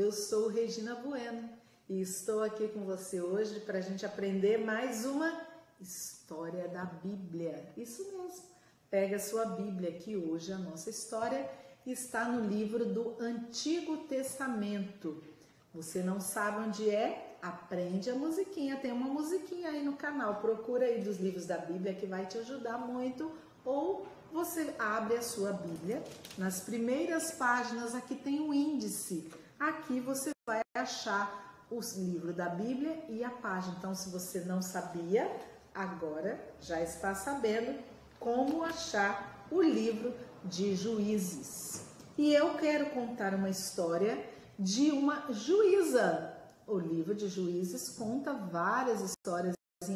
eu sou Regina Bueno e estou aqui com você hoje para a gente aprender mais uma história da Bíblia. Isso mesmo, pega a sua Bíblia que hoje a nossa história está no livro do Antigo Testamento. Você não sabe onde é? Aprende a musiquinha, tem uma musiquinha aí no canal, procura aí dos livros da Bíblia que vai te ajudar muito, ou você abre a sua Bíblia, nas primeiras páginas aqui tem o índice, aqui você vai achar os livros da Bíblia e a página. Então, se você não sabia, agora já está sabendo como achar o livro de Juízes. E eu quero contar uma história de uma juíza. O livro de Juízes conta várias histórias e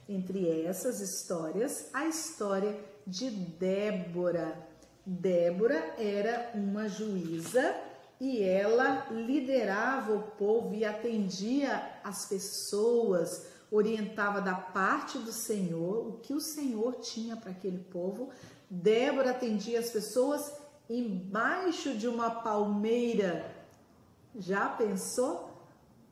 entre essas histórias, a história de Débora. Débora era uma juíza e ela liderava o povo e atendia as pessoas, orientava da parte do Senhor, o que o Senhor tinha para aquele povo. Débora atendia as pessoas embaixo de uma palmeira. Já pensou?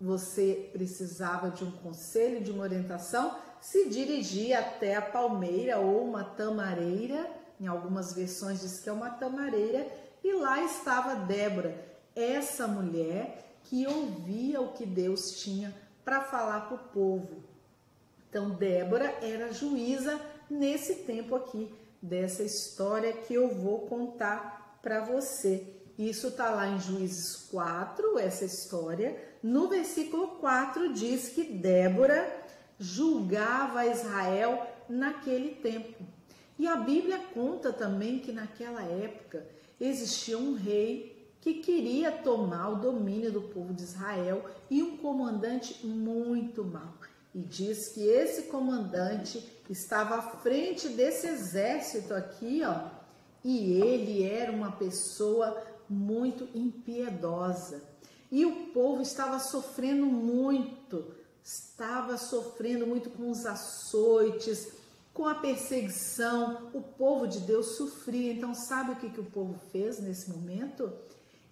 Você precisava de um conselho, de uma orientação, se dirigia até a palmeira ou uma tamareira, em algumas versões diz que é uma tamareira, e lá estava Débora, essa mulher que ouvia o que Deus tinha para falar para o povo. Então Débora era juíza nesse tempo aqui, dessa história que eu vou contar para você. Isso está lá em Juízes 4, essa história. No versículo 4 diz que Débora julgava Israel naquele tempo. E a Bíblia conta também que naquela época existia um rei que queria tomar o domínio do povo de Israel e um comandante muito mau. E diz que esse comandante estava à frente desse exército aqui, ó, e ele era uma pessoa muito impiedosa. E o povo estava sofrendo muito com os açoites, com a perseguição. O povo de Deus sofria. Então, sabe o que o povo fez nesse momento?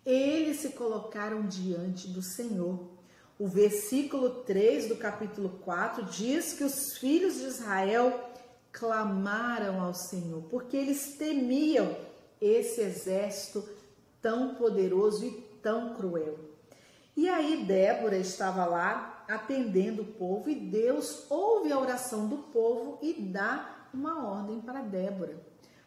Eles se colocaram diante do Senhor. O versículo 3 do capítulo 4 diz que os filhos de Israel clamaram ao Senhor, porque eles temiam esse exército tão poderoso e tão cruel. E aí Débora estava lá atendendo o povo e Deus ouve a oração do povo e dá uma ordem para Débora.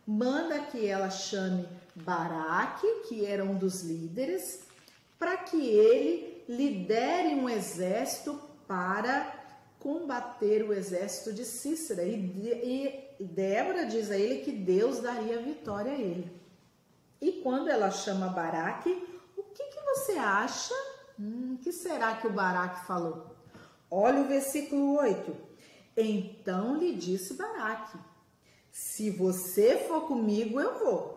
Manda que ela chame Baraque, que era um dos líderes, para que ele lidere um exército para combater o exército de Cícera. E Débora diz a ele que Deus daria vitória a ele. E quando ela chama Baraque, o que você acha? O que será que o Baraque falou? Olha o versículo 8. Então lhe disse Baraque: se você for comigo, eu vou.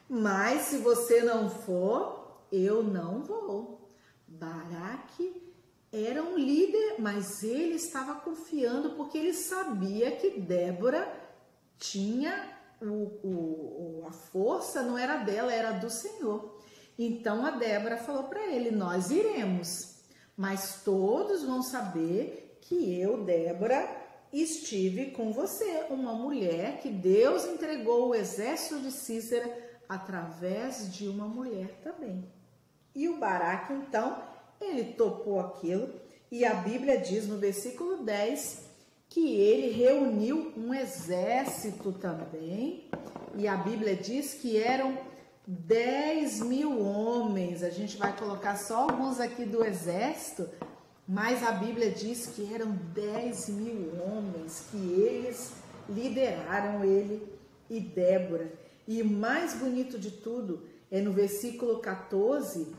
Mas se você não for, eu não vou. Baraque era um líder, mas ele estava confiando porque ele sabia que Débora tinha a força, não era dela, era do Senhor. Então a Débora falou para ele: nós iremos, mas todos vão saber que eu, Débora, estive com você, uma mulher que Deus entregou o exército de Cícera através de uma mulher também. E o Baraque, então, ele topou aquilo, e a Bíblia diz no versículo 10 que ele reuniu um exército também, e a Bíblia diz que eram 10.000 homens. A gente vai colocar só alguns aqui do exército, mas a Bíblia diz que eram 10.000 homens que eles lideraram, ele e Débora. E o mais bonito de tudo é no versículo 14,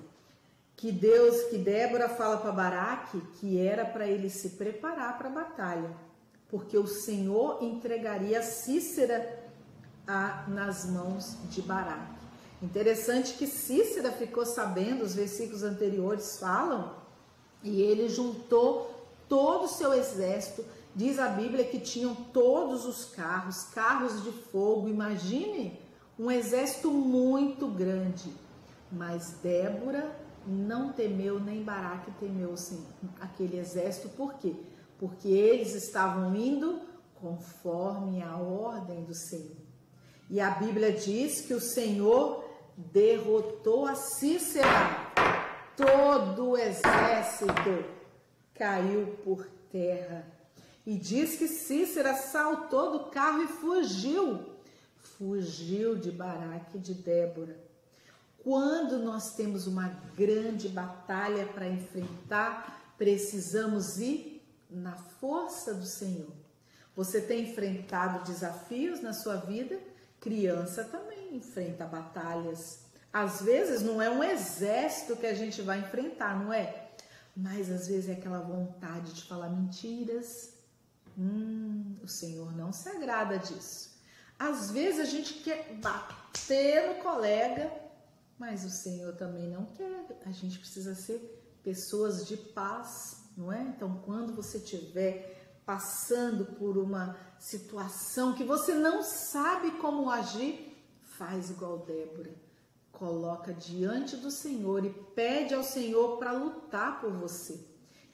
que Débora fala para Baraque que era para ele se preparar para a batalha, porque o Senhor entregaria Cícera nas mãos de Baraque. Interessante que Cícera ficou sabendo, os versículos anteriores falam, e ele juntou todo o seu exército. Diz a Bíblia que tinham todos os carros de fogo. Imagine um exército muito grande. Mas Débora não temeu, nem Baraque temeu assim, aquele exército. Por quê? Porque eles estavam indo conforme a ordem do Senhor. E a Bíblia diz que o Senhor derrotou a Sísera. Todo o exército caiu por terra. E diz que Sísera saltou do carro e fugiu. Fugiu de Baraque e de Débora. Quando nós temos uma grande batalha para enfrentar, precisamos ir na força do Senhor. Você tem enfrentado desafios na sua vida? Criança também enfrenta batalhas. Às vezes não é um exército que a gente vai enfrentar, não é? Mas às vezes é aquela vontade de falar mentiras. O Senhor não se agrada disso. Às vezes a gente quer bater no colega, mas o Senhor também não quer. A gente precisa ser pessoas de paz, não é? Então, quando você estiver passando por uma situação que você não sabe como agir, faz igual Débora. Coloca diante do Senhor e pede ao Senhor para lutar por você.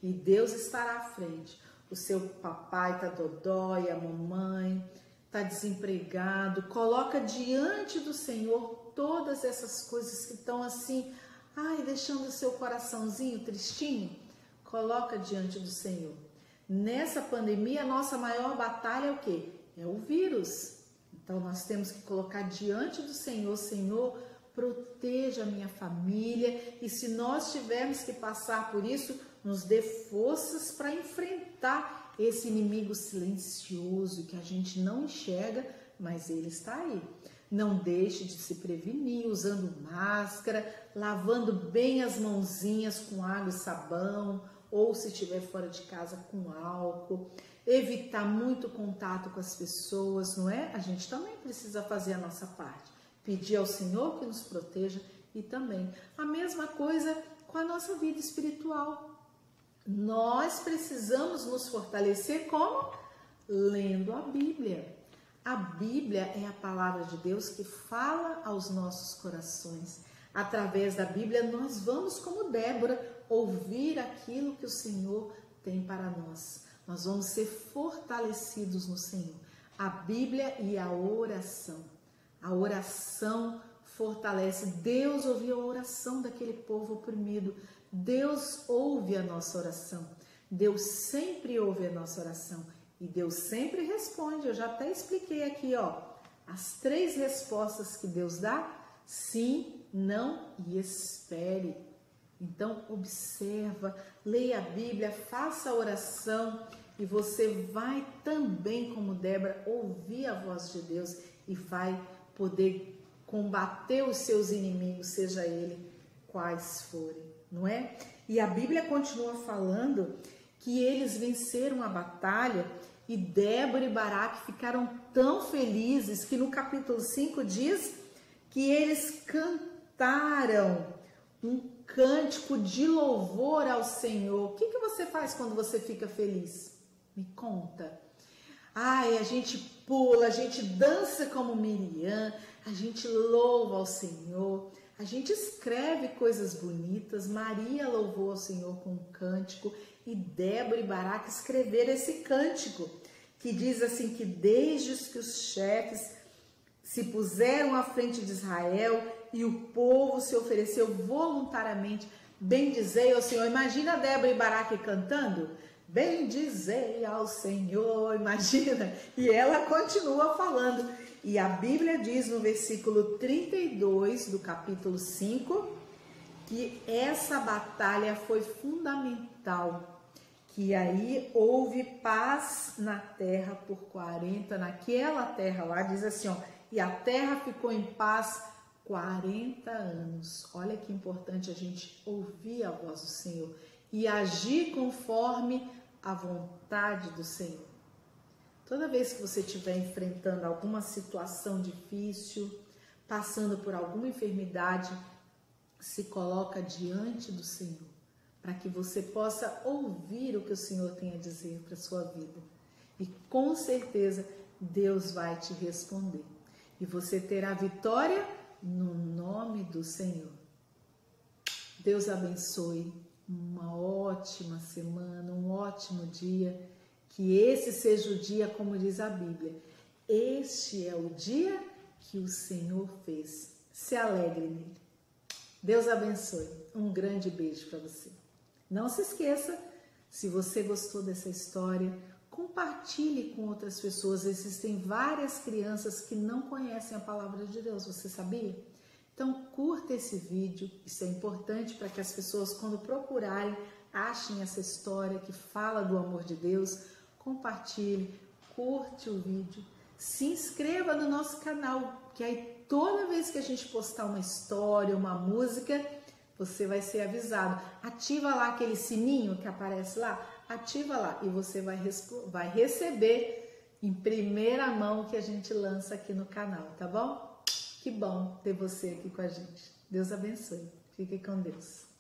E Deus estará à frente. O seu papai está dodói, a mamãe está desempregado. Coloca diante do Senhor todas essas coisas que estão assim, deixando o seu coraçãozinho tristinho. Coloca diante do Senhor. Nessa pandemia, a nossa maior batalha é o quê? É o vírus. Então, nós temos que colocar diante do Senhor: Senhor, proteja a minha família, e se nós tivermos que passar por isso, nos dê forças para enfrentar esse inimigo silencioso que a gente não enxerga, mas ele está aí. Não deixe de se prevenir usando máscara, lavando bem as mãozinhas com água e sabão, ou se estiver fora de casa com álcool. Evitar muito contato com as pessoas, não é? A gente também precisa fazer a nossa parte. Pedir ao Senhor que nos proteja, e também a mesma coisa com a nossa vida espiritual. Nós precisamos nos fortalecer como? Lendo a Bíblia. A Bíblia é a palavra de Deus que fala aos nossos corações. Através da Bíblia nós vamos, como Débora, ouvir aquilo que o Senhor tem para nós. Nós vamos ser fortalecidos no Senhor. A Bíblia e a oração. A oração fortalece. Deus ouviu a oração daquele povo oprimido. Deus ouve a nossa oração. Deus sempre ouve a nossa oração. E Deus sempre responde. Eu já até expliquei aqui, as 3 respostas que Deus dá: sim, não e espere. Então, observa, leia a Bíblia, faça a oração, e você vai também, como Débora, ouvir a voz de Deus e vai poder combater os seus inimigos, seja ele quais forem, não é? E a Bíblia continua falando que eles venceram a batalha, e Débora e Baraque ficaram tão felizes que no capítulo 5 diz que eles cantaram um cântico de louvor ao Senhor. O que você faz quando você fica feliz? Me conta. A gente pula, a gente dança como Miriam, a gente louva ao Senhor, a gente escreve coisas bonitas. Maria louvou ao Senhor com um cântico, e Débora e Baraque escreveram esse cântico, que diz assim, que desde que os chefes se puseram à frente de Israel e o povo se ofereceu voluntariamente, bendizei ao Senhor. Imagina Débora e Baraque cantando, bendizei ao Senhor, imagina. E ela continua falando. E a Bíblia diz no versículo 32 do capítulo 5, que essa batalha foi fundamental, que aí houve paz na terra por 40, naquela terra lá, diz assim, e a terra ficou em paz 40 anos. Olha que importante a gente ouvir a voz do Senhor e agir conforme a vontade do Senhor. Toda vez que você estiver enfrentando alguma situação difícil, passando por alguma enfermidade, se coloca diante do Senhor, para que você possa ouvir o que o Senhor tem a dizer para a sua vida. E com certeza Deus vai te responder. E você terá vitória no nome do Senhor. Deus abençoe. Uma ótima semana, um ótimo dia. Que esse seja o dia, como diz a Bíblia. Este é o dia que o Senhor fez. Se alegre nele. Deus abençoe. Um grande beijo para você. Não se esqueça, se você gostou dessa história, compartilhe com outras pessoas. Existem várias crianças que não conhecem a palavra de Deus, você sabia? Então curta esse vídeo, isso é importante para que as pessoas, quando procurarem, achem essa história que fala do amor de Deus. Compartilhe, curte o vídeo, se inscreva no nosso canal, que aí toda vez que a gente postar uma história, uma música, você vai ser avisado. Ativa lá aquele sininho que aparece lá, ativa lá e você vai receber em primeira mão o que a gente lança aqui no canal, tá bom? Que bom ter você aqui com a gente. Deus abençoe. Fique com Deus.